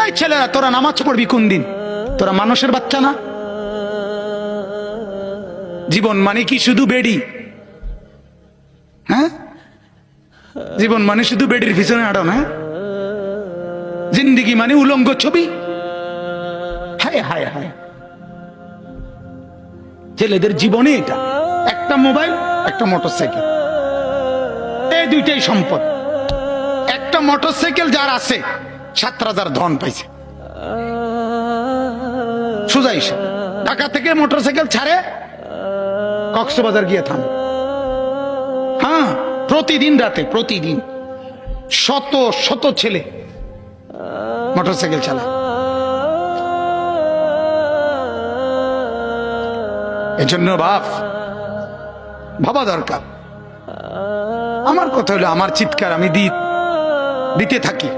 এই ছেলেরা তোরা নামাজ পড়বি কোন দিন? তোরা মানুষের বাচ্চা না? জীবন মানে কি শুধু বেডি? হ্যাঁ, জীবন মানে শুধু বেডির পিছনে আড়ো না? জিন্দিগি মানে উলঙ্গ ছবি? হায় হায় হায়, ছেলেদের জীবনে এটা একটা মোবাইল, একটা মোটরসাইকেল, এই দুইটাই সম্পদ। একটা মোটরসাইকেল যার আছে 7,000 ধন পাইছে। সোজা হিসাব, ঢাকা থেকে মোটরসাইকেল ছাড়ে কক্সবাজার গিয়ে থামে। হ্যাঁ, প্রতিদিন রাতে, প্রতিদিন শত শত ছেলে মোটরসাইকেল চালায়। এজন্য ভাবা দরকার। আমার কথা হলো, আমার চিৎকার আমি দিতে থাকি।